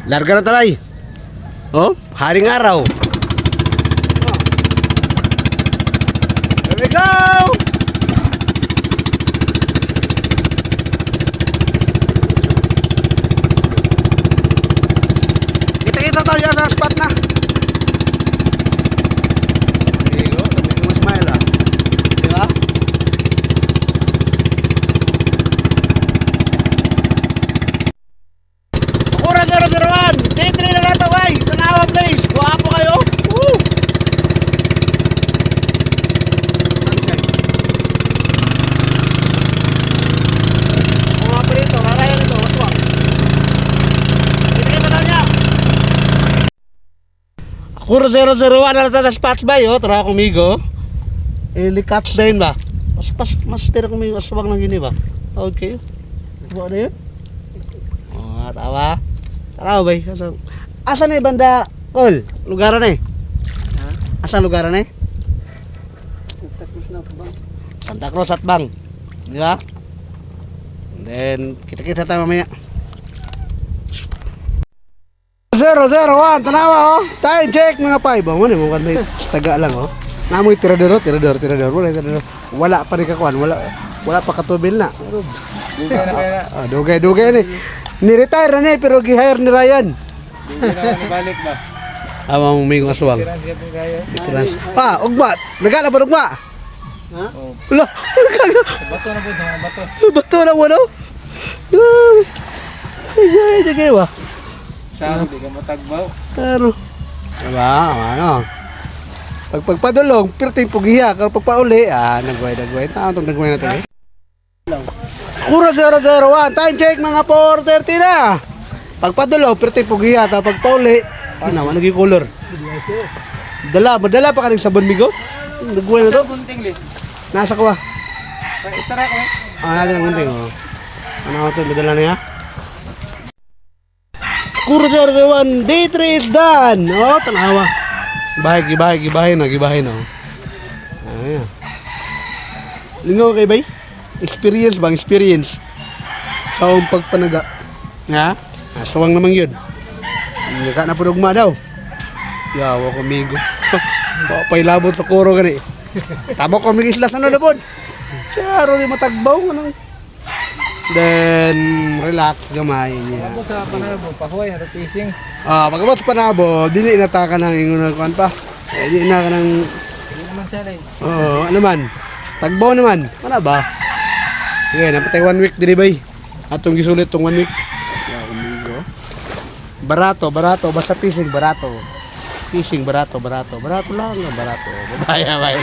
Larga na talay. Oh, haring araw. Here we go! Kita-kita tayo sa spot na. Amigo, dami kong smile ah. Di ba? Kurang 001. Day 3 na lang ito, guys. Tanawa place. Guwapo kayo. Woo! Kung nga pa rito, rarayan ito. Waswak. Kita-kita tayo niya. Kuro 001 na natin sa spots ba yun? Tara kumigo. Ilikats na yun ba? Mas tira kumigo. Aswag lang yun ba? Tawad kayo. Diba na yun? Oo, tawa. Tara ba? Asa na yung banda? Kol, lugaran na eh. Asa lugaran na eh? Santa Cruz at Bang. Di ba? And then, kita-kita tayo mamaya. 001, tanawa oh. Time check mga 5. Oh, ano mo may taga lang oh. Namoy tirador. Wala pa rin kakuan, wala pa katubil na. Dugay na kaya na. Ah, dugay ni. Ni-retire na ni pero gi-hire ni Ryan. Dugay na nabalik ba? Ama mo may aswang. Tiran siya po kayo. Ah, ugma. Nagala ba ugma? Ha? Wala. Bato na po, mga bato. Bato na mo no? Ay, dagay wa. Saan, di ka matagbaw. Pero diba, ano? Pagpadulong, pirting pugiya. Kapag pagpauli, nagway. Nagway na ito eh. Kura 001, time check mga 4:30 na. Pagpadulong, pirting pugiya. Tapos pagpauli, naging color. Madala pa ka ng sabon migo? Nagway na ito. Gunting li. Nasa ko ah. Isara ko eh. Natin ang gunting oh. Ano ito, madala na ya? Kuro 001, day 3 is done. Oh, tanawa. Gibahay na. Ayan. Lingaw kay bay? Experience bang? Experience. Sa pagpanaga. Nga? Asawang naman yun. Hindi ka na punugma daw. Yawa ko, amigo. Pailabot sa kuro gani. Tabok ko may isla sa nalabod. Siya, rin matagbaw. Then, relax gamay niya. Ako sa panabo, pahuay na fishing. Pagkabot sa panabo, dili na ta ka ng ingon kuan pa. Di na ka ng Hindi naman challenge. ano man. Tagbaw naman. Ano ba? Okay, napatay 1 week diri bay. Atong gisulit tong 1 week. Amigo. Barato, basta fishing barato. Fishing barato lang, barato. Babaya.